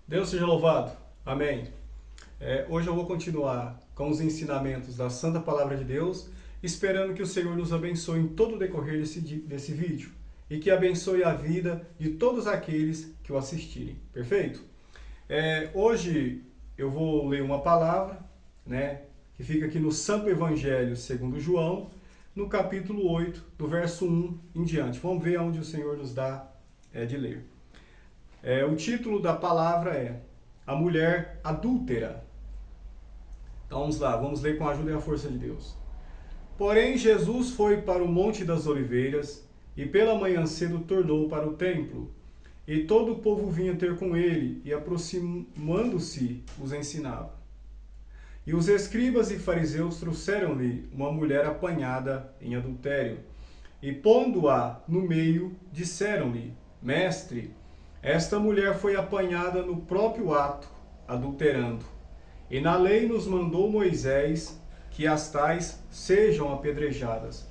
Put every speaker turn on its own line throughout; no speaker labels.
Deus seja louvado. Amém. Hoje eu vou continuar com os ensinamentos da Santa Palavra de Deus, esperando que o Senhor nos abençoe em todo o decorrer desse vídeo e que abençoe a vida de todos aqueles que o assistirem. Perfeito? Hoje eu vou ler uma palavra, que fica aqui no Santo Evangelho segundo João, no capítulo 8, do verso 1 em diante. Vamos ver onde o Senhor nos dá de ler. O título da palavra é A Mulher Adúltera. Então vamos lá, vamos ler com a ajuda e a força de Deus. Porém, Jesus foi para o Monte das Oliveiras e pela manhã cedo tornou para o templo. E todo o povo vinha ter com ele e, aproximando-se, os ensinava. E os escribas e fariseus trouxeram-lhe uma mulher apanhada em adultério. E pondo-a no meio, disseram-lhe: Mestre, esta mulher foi apanhada no próprio ato, adulterando. E na lei nos mandou Moisés que as tais sejam apedrejadas.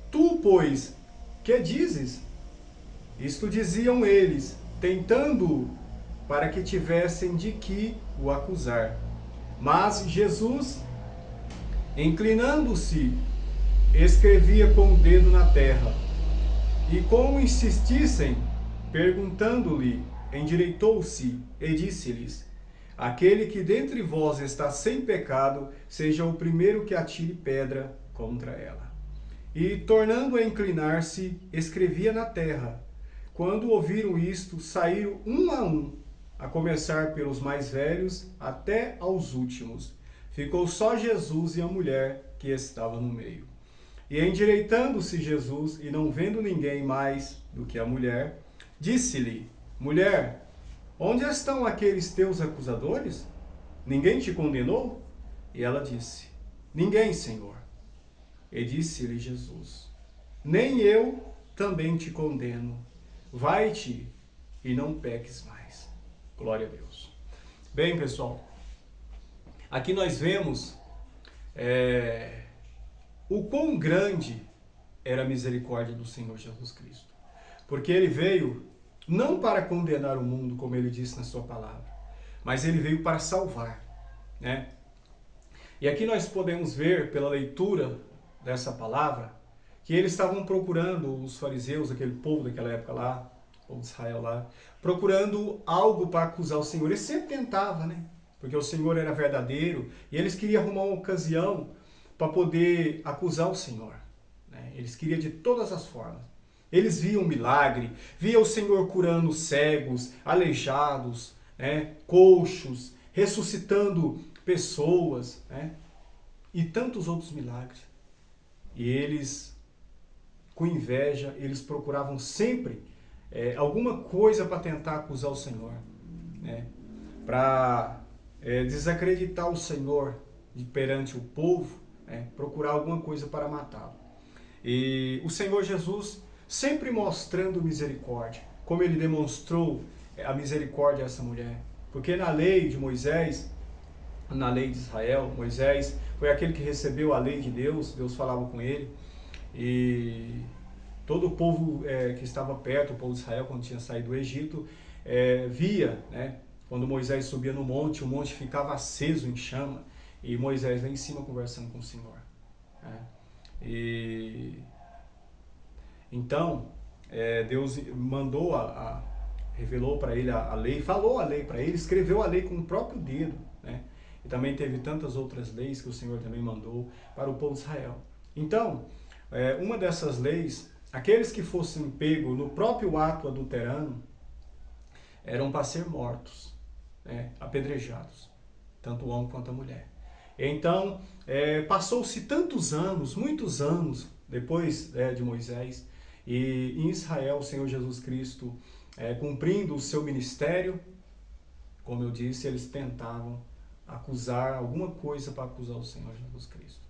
Tu, pois, que dizes? Isto diziam eles, tentando para que tivessem de que o acusar. Mas Jesus, inclinando-se, escrevia com o dedo na terra. E como insistissem, perguntando-lhe, endireitou-se e disse-lhes: Aquele que dentre vós está sem pecado, seja o primeiro que atire pedra contra ela. E, tornando a inclinar-se, escrevia na terra. Quando ouviram isto, saíram um, a começar pelos mais velhos até aos últimos. Ficou só Jesus e a mulher que estava no meio. E endireitando-se Jesus, e não vendo ninguém mais do que a mulher, disse-lhe: Mulher, onde estão aqueles teus acusadores? Ninguém te condenou? E ela disse: Ninguém, Senhor. E disse-lhe Jesus: Nem eu também te condeno. Vai-te e não peques mais. Glória a Deus. Bem, pessoal, aqui nós vemos o quão grande era a misericórdia do Senhor Jesus Cristo. Porque ele veio não para condenar o mundo, como ele disse na sua palavra, mas ele veio para salvar, E aqui nós podemos ver, pela leitura dessa palavra, que eles estavam procurando, os fariseus, aquele povo daquela época lá, o povo de Israel lá, procurando algo para acusar o Senhor. Eles sempre tentavam, Porque o Senhor era verdadeiro e eles queriam arrumar uma ocasião para poder acusar o Senhor. Eles queriam de todas as formas. Eles viam milagre, viam o Senhor curando cegos, aleijados, coxos, ressuscitando pessoas, e tantos outros milagres. E eles, com inveja, eles procuravam sempre alguma coisa para tentar acusar o Senhor, para desacreditar o Senhor perante o povo, procurar alguma coisa para matá-lo. E o Senhor Jesus sempre mostrando misericórdia, como ele demonstrou a misericórdia a essa mulher. Porque na lei de Moisés, na lei de Israel, Moisés foi aquele que recebeu a lei de Deus, Deus falava com ele, e todo o povo que estava perto, o povo de Israel, quando tinha saído do Egito, via, quando Moisés subia no monte, o monte ficava aceso em chama, e Moisés lá em cima conversando com o Senhor. Então, Deus mandou, revelou para ele a lei, falou a lei para ele, escreveu a lei com o próprio dedo, E também teve tantas outras leis que o Senhor também mandou para o povo de Israel. Então, uma dessas leis, aqueles que fossem pegos no próprio ato adulterano, eram para ser mortos, apedrejados, tanto o homem quanto a mulher. Então, passou-se tantos anos, muitos anos, depois de Moisés, e em Israel o Senhor Jesus Cristo, cumprindo o seu ministério, como eu disse, eles tentavam acusar alguma coisa para acusar o Senhor Jesus Cristo.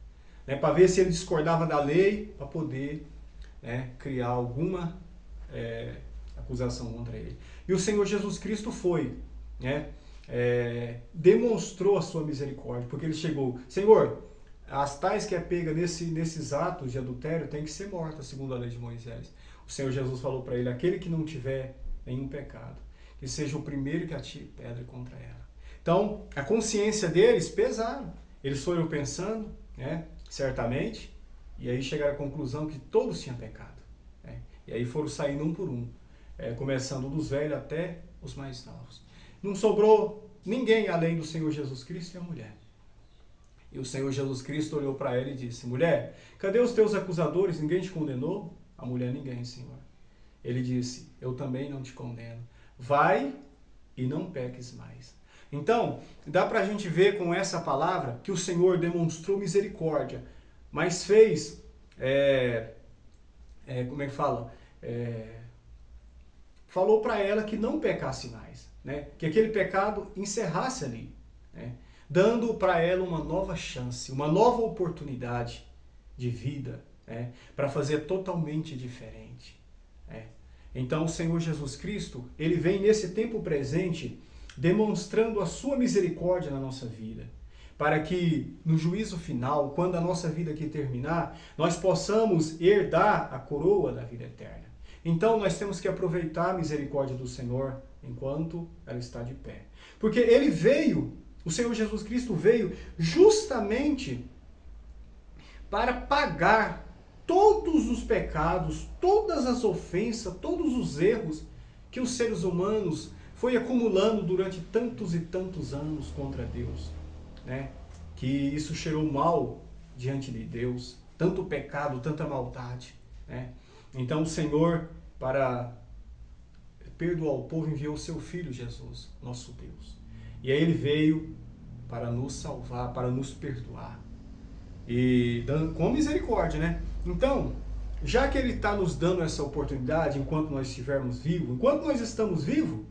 Para ver se ele discordava da lei, para poder criar alguma acusação contra ele. E o Senhor Jesus Cristo foi, demonstrou a sua misericórdia, porque ele chegou: Senhor, as tais que é pega nesses atos de adultério tem que ser morta, segundo a lei de Moisés. O Senhor Jesus falou para ele: aquele que não tiver nenhum pecado, que seja o primeiro que atire pedra contra ela. Então, a consciência deles pesaram. Eles foram pensando, né, certamente, e aí chegaram à conclusão que todos tinham pecado. Né? E aí foram saindo um por um, começando dos velhos até os mais novos. Não sobrou ninguém além do Senhor Jesus Cristo e a mulher. E o Senhor Jesus Cristo olhou para ela e disse: mulher, cadê os teus acusadores? Ninguém te condenou? A mulher: ninguém, Senhor. Ele disse: eu também não te condeno. Vai e não peques mais. Então, dá para a gente ver com essa palavra que o Senhor demonstrou misericórdia, mas fez, como é que fala? Falou para ela que não pecasse mais, né? Que aquele pecado encerrasse ali, né? Dando para ela uma nova chance, uma nova oportunidade de vida, né? Para fazer totalmente diferente. Né? Então o Senhor Jesus Cristo, ele vem nesse tempo presente demonstrando a sua misericórdia na nossa vida, para que no juízo final, quando a nossa vida aqui terminar, nós possamos herdar a coroa da vida eterna. Então nós temos que aproveitar a misericórdia do Senhor enquanto ela está de pé. Porque ele veio, o Senhor Jesus Cristo veio justamente para pagar todos os pecados, todas as ofensas, todos os erros que os seres humanos foi acumulando durante tantos e tantos anos contra Deus, né? Que isso cheirou mal diante de Deus, tanto pecado, tanta maldade, né? Então o Senhor, para perdoar o povo, enviou o seu Filho Jesus, nosso Deus. E aí ele veio para nos salvar, para nos perdoar. E com misericórdia, né? Então, já que ele está nos dando essa oportunidade enquanto nós estivermos vivos, enquanto nós estamos vivos,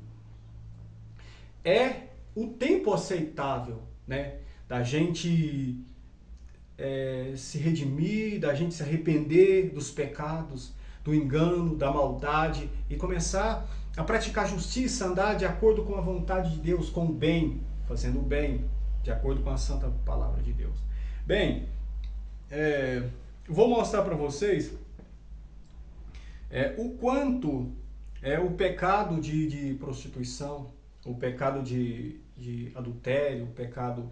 é o tempo aceitável, né? Da gente se redimir, da gente se arrepender dos pecados, do engano, da maldade e começar a praticar justiça, andar de acordo com a vontade de Deus, com o bem, fazendo o bem, de acordo com a santa palavra de Deus. Bem, vou mostrar para vocês o quanto o pecado de prostituição, o pecado de adultério, o pecado...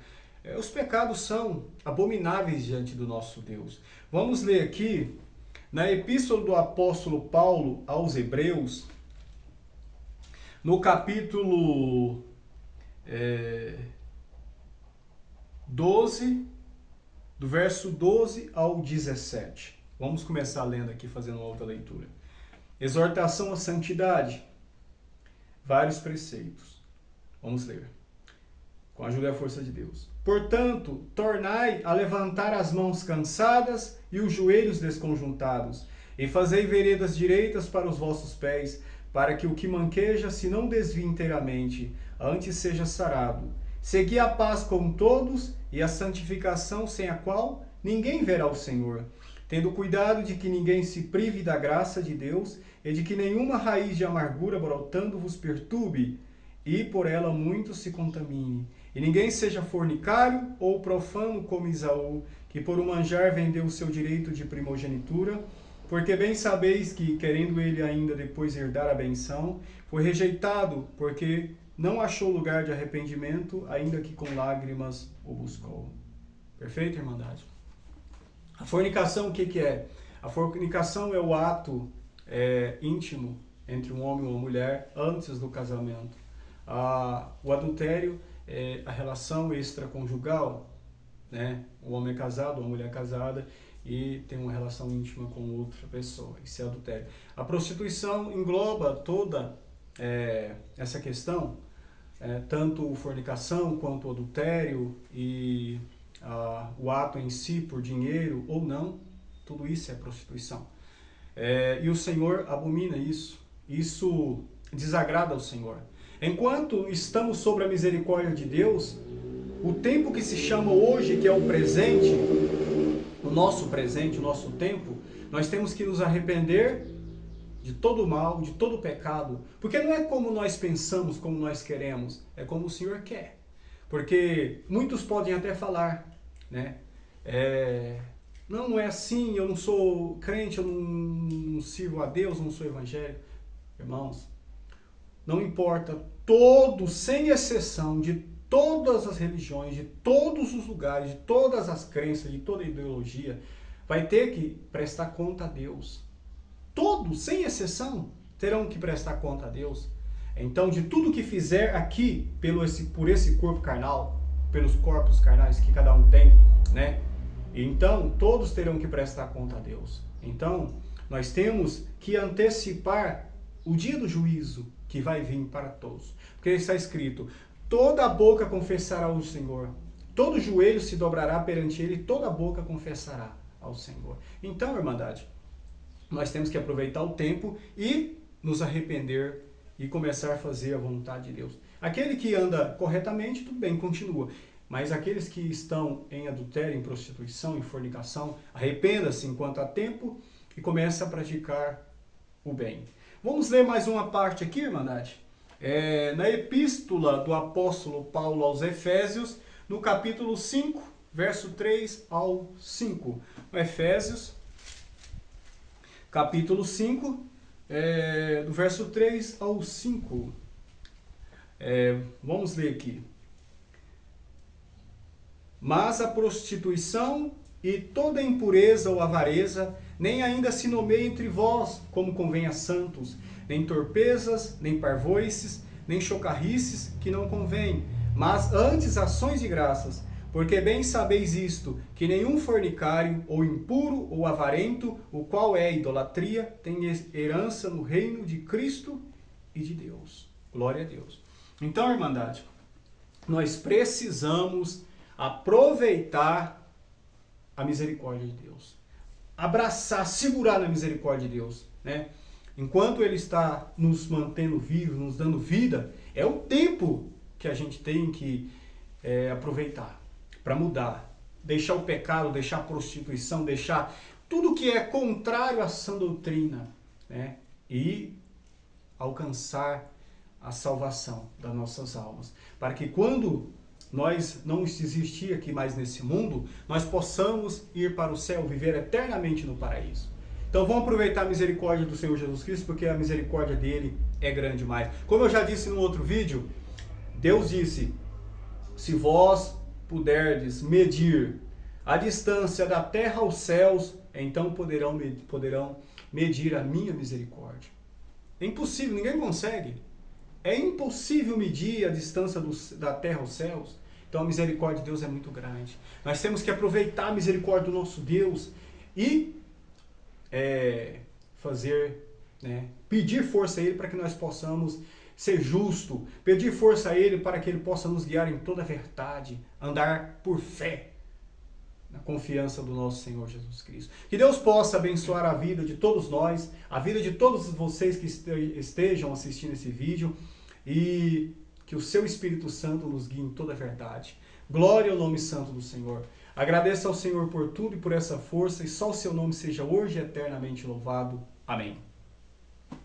os pecados são abomináveis diante do nosso Deus. Vamos ler aqui na Epístola do Apóstolo Paulo aos Hebreus, no capítulo 12, do verso 12 ao 17. Vamos começar lendo aqui, fazendo uma outra leitura. Exortação à santidade. Vários preceitos. Vamos ler. Com a ajuda e a força de Deus. Portanto, tornai a levantar as mãos cansadas e os joelhos desconjuntados, e fazei veredas direitas para os vossos pés, para que o que manqueja se não desvie inteiramente, antes seja sarado. Segui a paz com todos e a santificação, sem a qual ninguém verá o Senhor, tendo cuidado de que ninguém se prive da graça de Deus e de que nenhuma raiz de amargura brotando vos perturbe, e por ela muito se contamine. E ninguém seja fornicário ou profano como Esaú, que por um manjar vendeu o seu direito de primogenitura, porque bem sabeis que, querendo ele ainda depois herdar a benção, foi rejeitado, porque não achou lugar de arrependimento, ainda que com lágrimas o buscou. Perfeito, Irmandade? A fornicação, o que é? A fornicação é o ato íntimo entre um homem e uma mulher antes do casamento. O adultério é a relação extraconjugal, né? O homem é casado, a mulher é casada e tem uma relação íntima com outra pessoa. Isso é adultério. A prostituição engloba toda essa questão, tanto fornicação quanto o adultério e o ato em si por dinheiro ou não, tudo isso é prostituição. E o Senhor abomina isso. Isso desagrada ao Senhor. Enquanto estamos sob a misericórdia de Deus, o tempo que se chama hoje, que é o presente, o nosso tempo, nós temos que nos arrepender de todo o mal, de todo o pecado, porque não é como nós pensamos, como nós queremos, é como o Senhor quer. Porque muitos podem até falar, né? Não é assim, eu não sou crente, eu não sirvo a Deus, não sou evangélico. Irmãos, não importa, todos, sem exceção, de todas as religiões, de todos os lugares, de todas as crenças, de toda ideologia, vai ter que prestar conta a Deus. Todos, sem exceção, terão que prestar conta a Deus. Então, de tudo que fizer aqui por esse corpo carnal, pelos corpos carnais que cada um tem, né? Então, todos terão que prestar conta a Deus. Então, nós temos que antecipar o dia do juízo que vai vir para todos. Porque está escrito, toda boca confessará ao Senhor, todo joelho se dobrará perante Ele, toda boca confessará ao Senhor. Então, irmandade, nós temos que aproveitar o tempo e nos arrepender e começar a fazer a vontade de Deus. Aquele que anda corretamente, tudo bem, continua. Mas aqueles que estão em adultério, em prostituição, em fornicação, arrependa-se enquanto há tempo e comece a praticar o bem. Vamos ler mais uma parte aqui, irmandade? Na epístola do apóstolo Paulo aos Efésios, no capítulo 5, verso 3 ao 5. Efésios, capítulo 5, do verso 3 ao 5. Vamos ler aqui. Mas a prostituição e toda impureza ou avareza nem ainda se nomeia entre vós, como convém a santos, nem torpezas, nem parvoices, nem chocarrices, que não convém, mas antes ações de graças, porque bem sabeis isto, que nenhum fornicário, ou impuro, ou avarento, o qual é idolatria, tem herança no reino de Cristo e de Deus. Glória a Deus. Então, irmandade, nós precisamos aproveitar a misericórdia de Deus. Abraçar, segurar na misericórdia de Deus, né? Enquanto Ele está nos mantendo vivos, nos dando vida, é o tempo que a gente tem que aproveitar para mudar. Deixar o pecado, deixar a prostituição, deixar tudo que é contrário à sã doutrina, né? E alcançar a salvação das nossas almas. Para que quando nós não existir aqui mais nesse mundo, nós possamos ir para o céu, viver eternamente no paraíso. Então vamos aproveitar a misericórdia do Senhor Jesus Cristo, porque a misericórdia dele é grande demais. Como eu já disse no outro vídeo, Deus disse, se vós puderdes medir a distância da terra aos céus, então poderão medir a minha misericórdia. É impossível, ninguém consegue. É impossível medir a distância da terra aos céus. Então a misericórdia de Deus é muito grande. Nós temos que aproveitar a misericórdia do nosso Deus e pedir força a Ele para que nós possamos ser justos. Pedir força a Ele para que Ele possa nos guiar em toda a verdade. Andar por fé, na confiança do nosso Senhor Jesus Cristo. Que Deus possa abençoar a vida de todos nós, a vida de todos vocês que estejam assistindo esse vídeo, e que o seu Espírito Santo nos guie em toda a verdade. Glória ao nome santo do Senhor. Agradeço ao Senhor por tudo e por essa força, e só o seu nome seja hoje e eternamente louvado. Amém.